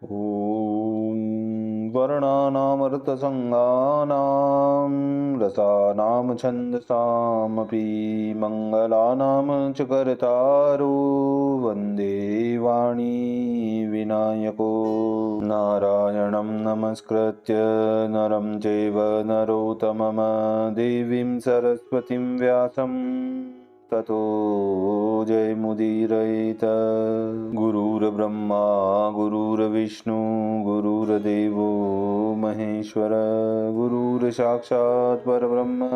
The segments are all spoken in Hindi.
ॐ वर्णानामर्थसङ्गानां रसानां छन्दसामपि मङ्गलानां च कर्तारो वन्दे वाणी विनायको नारायणं नमस्कृत्य नरं चैव नरोत्तमं देवीं सरस्वतीं व्यासं ततो जयमुदीरयेत। गुरुर्ब्रह्मा गुरुर्विष्णु गुरुर्देवो महेश्वर गुरुर्साक्षात् परब्रह्म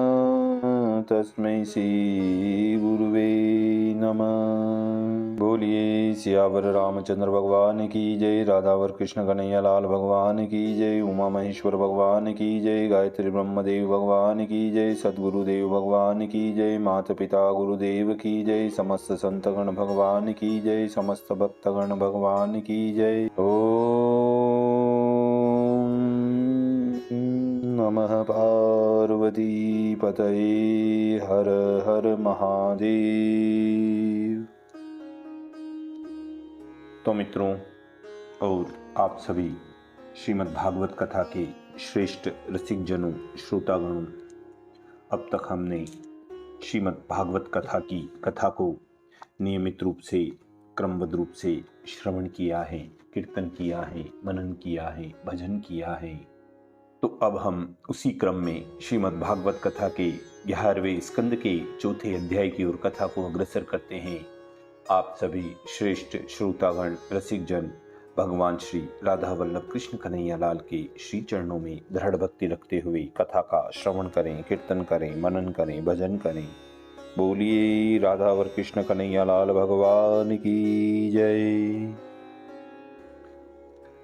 तस्मै श्री गुरुवे नमः। बोलिए सियावर रामचंद्र भगवान की जय, राधावर कृष्ण कन्हैया लाल भगवान की जय, उमा महेश्वर भगवान की जय, गायत्री ब्रह्मदेव भगवान की जय, सद्गुरुदेव भगवान की जय, माता पिता गुरुदेव की जय, समस्त संतगण भगवान की जय, समस्त भक्तगण भगवान की जय। ओम नमः पार्वती पतये हर हर महादेव। तो मित्रों और आप सभी श्रीमद् भागवत कथा के श्रेष्ठ रसिक जनों, श्रोतागणों, अब तक हमने श्रीमद् भागवत कथा की कथा को नियमित रूप से क्रमबद्ध रूप से श्रवण किया है, कीर्तन किया है, मनन किया है, भजन किया है। तो अब हम उसी क्रम में श्रीमद् भागवत कथा के 11वें स्कंद के चौथे अध्याय की ओर कथा को अग्रसर करते हैं। आप सभी श्रेष्ठ श्रोतागण रसिक जन भगवान श्री राधा वल्लभ कृष्ण कन्हैया लाल के श्री चरणों में दृढ़ भक्ति रखते हुए कथा का श्रवण करें, कीर्तन करें, मनन करें, भजन करें। बोलिए राधावर कृष्ण कन्हैया लाल भगवान की जय।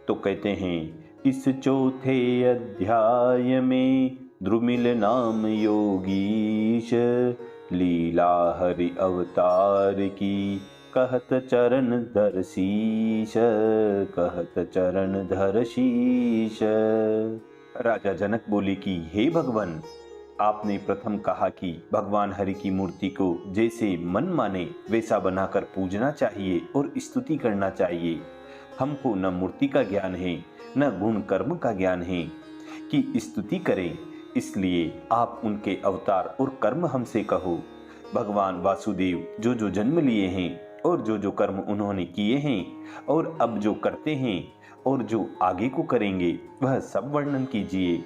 तो कहते हैं, इस चौथे अध्याय में द्रुमिल नाम योगीश लीला हरि अवतार की कहत चरण धरशीष, कहत चरण धरशीष। राजा जनक बोले कि हे भगवान, आपने प्रथम कहा कि भगवान हरि की मूर्ति को जैसे मन माने वैसा बनाकर पूजना चाहिए और स्तुति करना चाहिए। हमको न मूर्ति का ज्ञान है न गुण कर्म का ज्ञान है कि स्तुति करें, इसलिए आप उनके अवतार और कर्म हमसे कहो। भगवान वासुदेव जो जो जन्म लिए हैं और जो जो कर्म उन्होंने किए हैं और अब जो करते हैं और जो आगे को करेंगे वह सब वर्णन कीजिए।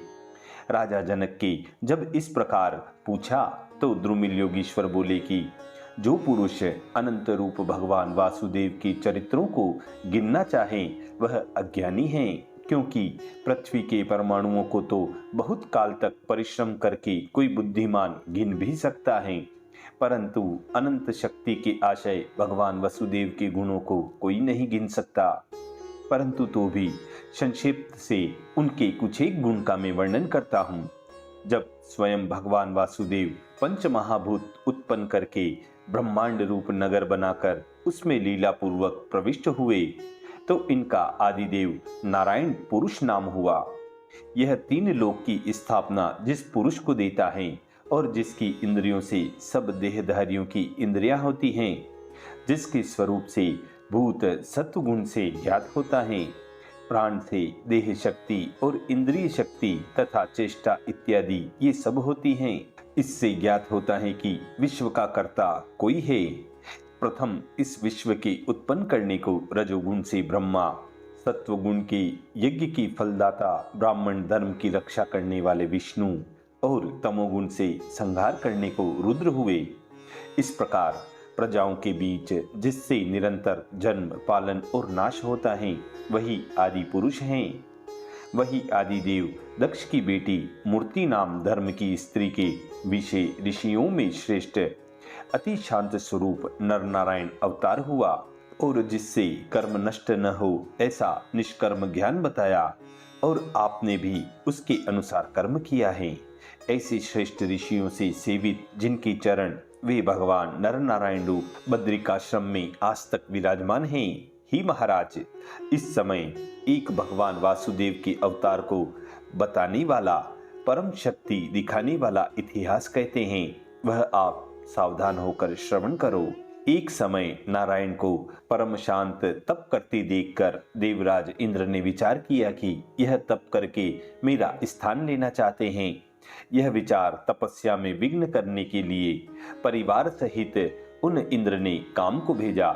राजा जनक के जब इस प्रकार पूछा तो द्रुमिल योगीश्वर बोले कि जो पुरुष अनंत रूप भगवान वासुदेव के चरित्रों को गिनना चाहे वह अज्ञानी है, क्योंकि पृथ्वी के परमाणुओं को तो बहुत काल तक परिश्रम करके कोई बुद्धिमान गिन भी सकता है, परंतु अनंत शक्ति के आशय भगवान वसुदेव के गुणों को कोई नहीं गिन सकता। परंतु तो भी संक्षिप्त से उनके कुछ एक गुण का मैं वर्णन करता हूँ। जब स्वयं भगवान वासुदेव पंच महाभूत उत्पन्न करके ब्रह्मांड रूप नगर बनाकर उसमें लीला पूर्वक प्रविष्ट हुए तो इनका आदिदेव नारायण पुरुष नाम हुआ। यह तीन लोक की स्थापना जिस पुरुष को देता है और जिसकी इंद्रियों से सब देहधारियों की इंद्रियां होती हैं, जिसके स्वरूप से भूत सत्व गुण से ज्ञात होता है, प्राण से देह शक्ति और इंद्रिय शक्ति तथा चेष्टा इत्यादि ये सब होती हैं। इससे ज्ञात होता है कि विश्व का कर्ता कोई है। प्रथम इस विश्व के उत्पन्न करने को रजोगुण से ब्रह्मा, सत्वगुण के यज्ञ की फलदाता ब्राह्मण धर्म की रक्षा करने वाले विष्णु और तमोगुण से संहार करने को रुद्र हुए। इस प्रकार प्रजाओं के बीच जिससे निरंतर जन्म, पालन और नाश होता है वही आदि पुरुष हैं। वही आदिदेव दक्ष की बेटी मूर्ति नाम धर्म की स्त्री के विषय ऋषियों में श्रेष्ठ अति शांत स्वरूप नर नारायण अवतार हुआ और जिससे कर्म नष्ट न हो ऐसा निष्कर्म ज्ञान बताया और आपने भी उसके अनुसार कर्म किया है। ऐसे श्रेष्ठ ऋषियों से सेवित जिनके चरण वे भगवान नर नारायण रूप बद्रिकाश्रम में आज तक विराजमान हैं। ही महाराज, इस समय एक भगवान वासुदेव के अवतार को बताने वाला, परम शक्ति दिखाने वाला इतिहास कहते हैं, वह आप सावधान होकर श्रवण करो। एक समय नारायण को परम शांत तप करते देखकर देवराज इंद्र ने विचार किया कि यह तप करके मेरा स्थान लेना चाहते हैं। यह विचार तपस्या में विघ्न करने के लिए परिवार सहित उन इंद्र ने काम को भेजा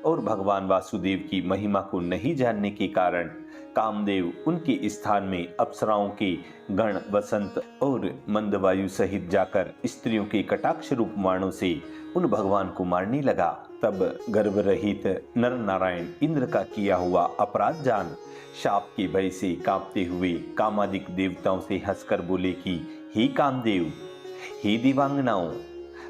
और भगवान वासुदेव की महिमा को नहीं जानने के कारण कामदेव उनके स्थान में अप्सराओं के गण वसंत और मंदवायु सहित जाकर स्त्रियों के कटाक्ष रूप बाणों से उन भगवान को मारने लगा। तब गर्भ रहित नर नारायण इंद्र का किया हुआ अपराध जान शाप के भय से कांपते हुए कामादिक देवताओं से हंसकर बोले कि हे कामदेव, हे दिवांगनाओं,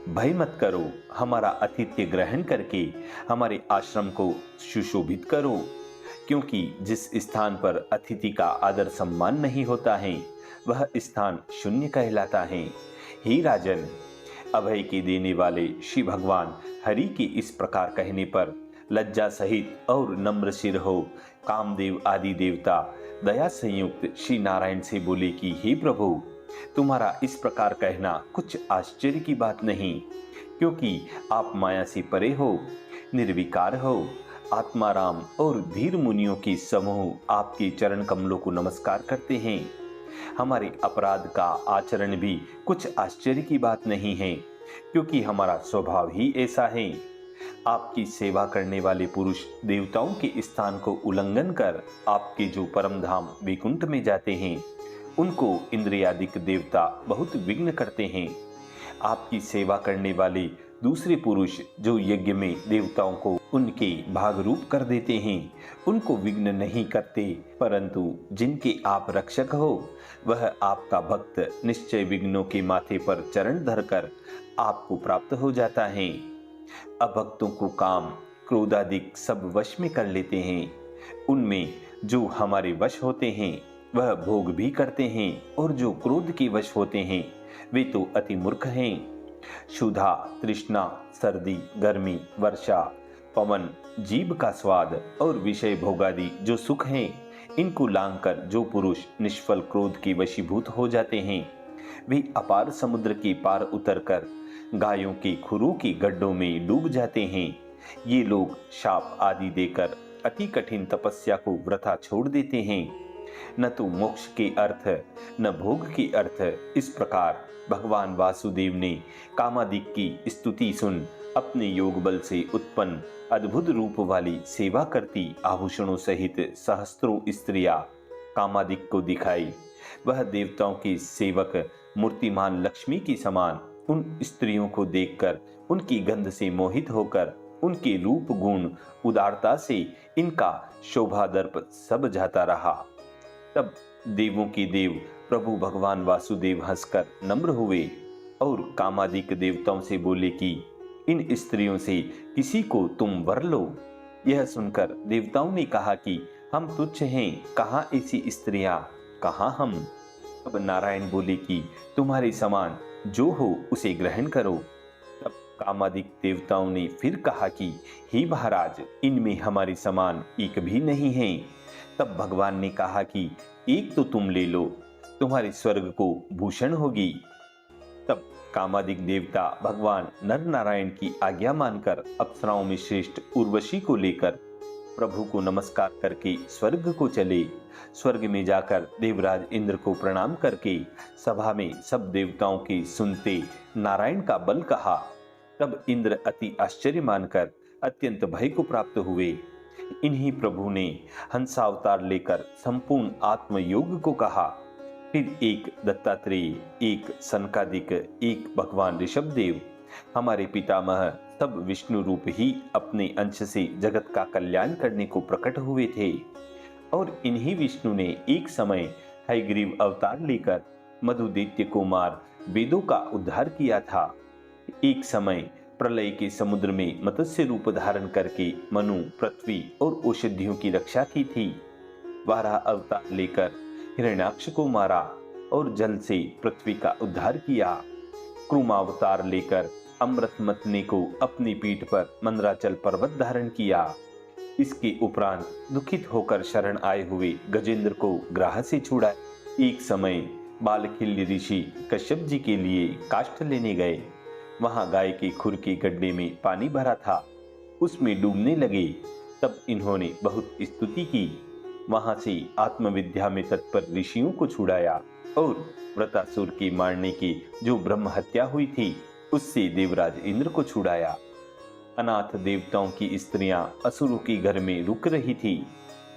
भय मत करो, हमारा आतिथ्य ग्रहण करके हमारे आश्रम को सुशोभित करो, क्योंकि जिस स्थान पर अतिथि का आदर सम्मान नहीं होता है वह स्थान शून्य कहलाता है। हे राजन, अभय के देने वाले श्री भगवान हरि के इस प्रकार कहने पर लज्जा सहित और नम्र सिर हो कामदेव आदि देवता दया संयुक्त श्री नारायण से बोले कि हे प्रभु, तुम्हारा इस प्रकार कहना कुछ आश्चर्य की बात नहीं, क्योंकि आप माया से परे हो, निर्विकार हो, आत्माराम और धीर मुनियों की समूह आपके चरण कमलों को नमस्कार करते हैं। हमारे अपराध का आचरण भी कुछ आश्चर्य की बात नहीं है, क्योंकि हमारा स्वभाव ही ऐसा है। आपकी सेवा करने वाले पुरुष देवताओं के स्थान को उल्लंघन कर आपके जो परम धाम वैकुंठ में जाते हैं उनको इंद्रियादिक देवता बहुत विघ्न करते हैं। आपकी सेवा करने वाले दूसरे पुरुष जो यज्ञ में देवताओं को उनके भाग रूप कर देते हैं उनको विघ्न नहीं करते, परंतु जिनके आप रक्षक हो वह आपका भक्त निश्चय विघ्नों के माथे पर चरण धरकर आपको प्राप्त हो जाता है। अभक्तों को काम क्रोधादिक सब वश में कर लेते हैं। उनमें जो हमारे वश होते हैं वह भोग भी करते हैं, और जो क्रोध के वश होते हैं वे तो अति मूर्ख हैं। क्षुधा, तृष्णा, सर्दी, गर्मी, वर्षा, पवन, जीभ का स्वाद और विषय भोगादि जो सुख हैं, इनको लांघकर जो पुरुष निष्फल क्रोध के वशीभूत हो जाते हैं वे अपार समुद्र के पार उतरकर गायों के खुरों के गड्ढों में डूब जाते हैं। ये लोग शाप आदि देकर अति कठिन तपस्या को वृथा छोड़ देते हैं। न तो मोक्ष के अर्थ न भोग के अर्थ। इस प्रकार भगवान वासुदेव ने कामादिक की स्तुति सुन अपने योग बल से उत्पन्न अद्भुत रूप वाली सेवा करती आभूषणों सहित सहस्त्रों स्त्रियां कामादिक को दिखाई। वह देवताओं के सेवक मूर्तिमान लक्ष्मी के समान उन स्त्रियों को देखकर उनकी गंध से मोहित होकर उनके रूप गुण उदारता से इनका शोभा दर्प सब जाता रहा। तब देवों के देव प्रभु भगवान वासुदेव हंसकर नम्र हुए और कामादिक देवताओं से बोले कि इन स्त्रियों से किसी को तुम वर लो। यह सुनकर देवताओं ने कहा कि हम तुच्छ हैं, कहाँ ऐसी स्त्रियां, कहाँ हम। तब नारायण बोले कि तुम्हारे समान जो हो उसे ग्रहण करो। तब कामादिक देवताओं ने फिर कहा कि हे महाराज, इनमें हमारे समान एक भी नहीं है। तब भगवान ने कहा कि एक तो तुम ले लो, तुम्हारे स्वर्ग को भूषण होगी। तब कामादिक देवता भगवान नर नारायण की आज्ञा मानकर अप्सराओं में श्रेष्ठ उर्वशी को लेकर प्रभु को नमस्कार करके स्वर्ग को चले। स्वर्ग में जाकर देवराज इंद्र को प्रणाम करके सभा में सब देवताओं की सुनते नारायण का बल कहा। तब इंद्र अति आश्चर्य मानकर अत्यंत भय को प्राप्त हुए। इन्हीं प्रभु ने हंसावतार लेकर संपूर्ण आत्मयोग को कहा। फिर एक दत्तात्रेय, एक सनकादिक, एक भगवान ऋषभदेव, हमारे पितामह सब विष्णु रूप ही अपने अंश से जगत का कल्याण करने को प्रकट हुए थे। और इन्हीं विष्णु ने एक समय हयग्रीव अवतार लेकर मधुदैत्य को मार वेदों का उद्धार किया था। एक समय प्रलय के समुद्र में मत्स्य रूप धारण करके मनु, पृथ्वी और औषधियों की रक्षा की थी। वाराह अवतार लेकर हिरण्याक्ष को मारा और जल से पृथ्वी का उद्धार किया। क्रूमावतार लेकर अमृत मतने को अपनी पीठ पर मंदराचल पर्वत धारण किया। इसके उपरांत दुखित होकर शरण आए हुए गजेंद्र को ग्राह से छुड़ा। एक समय बालखिल्य ऋषि कश्यप जी के लिए काष्ठ लेने गए। वहां गाय के खुर के गड्ढे में पानी भरा था। उसमें डूबने लगे। तब इन्होंने बहुत स्तुति की। वहां से आत्मविद्या में तत्पर ऋषियों को छुड़ाया और वृतासुर के मारने की जो ब्रह्म हत्या हुई थी उससे देवराज इंद्र को छुड़ाया। अनाथ देवताओं की स्त्रियां असुरों के घर में रुक रही थी,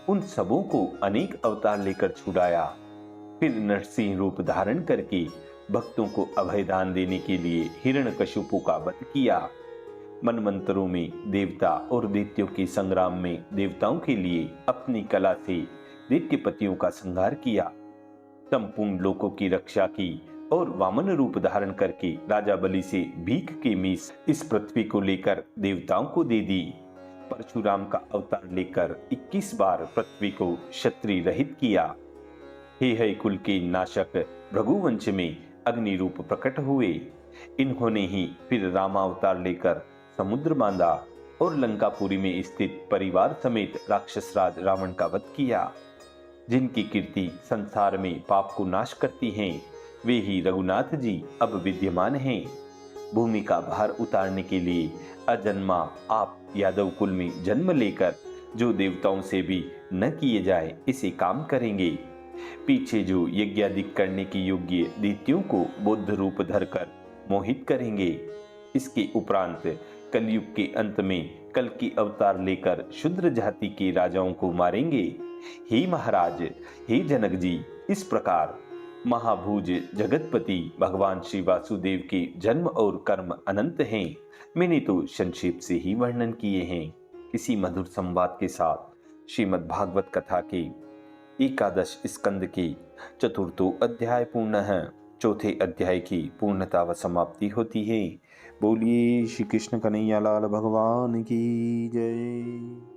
उन सबों को अनेक अवतार लेकर छुड़ाया। फिर नरसिंह रूप धारण करके भक्तों को अभयदान देने के लिए हिरण्यकशिपु का वध किया। मनमंत्रों में देवता और दैत्यों के संग्राम में देवताओं के लिए अपनी कला से दैत्यपतियों का संहार किया। संपूर्ण लोकों की रक्षा की और वामन रूप धारण करके राजा बलि से भीख के मीस इस पृथ्वी को लेकर देवताओं को दे दी। परशुराम का अवतार लेकर 21 बार पृथ्वी को क्षत्रिय रहित किया। हे कुल के नाशक भृगुवंश में अग्नि रूप प्रकट हुए। इन्होंने ही फिर रामावतार लेकर समुद्र बांधा और लंकापुरी में स्थित परिवार समेत राक्षस राज रावण का वध किया। जिनकी कीर्ति संसार में पाप को नाश करती हैं, वे ही रघुनाथ जी अब विद्यमान हैं। भूमि का भार उतारने के लिए अजन्मा आप यादव कुल में जन्म लेकर जो देवताओं से भी न किए जाए इसे काम करेंगे। पीछे जो यज्ञादिक करने की योग्य दैत्यों को बुद्ध रूप धरकर मोहित करेंगे। इसके उपरांत कलयुग के अंत में कल की अवतार लेकर शूद्र जाति के राजाओं को मारेंगे। हे महाराज, हे जनक जी, इस प्रकार महाभूज जगतपति भगवान श्री वासुदेव के जन्म और कर्म अनंत हैं। मैंने तो संक्षेप से ही वर्णन किए हैं। इसी मधुर संवाद के साथ श्रीमद् भागवत कथा के 11 स्कंद के चतुर्थो अध्याय पूर्ण है। चौथे अध्याय की पूर्णता व समाप्ति होती है। बोलिए श्री कृष्ण कन्हैया लाल भगवान की जय।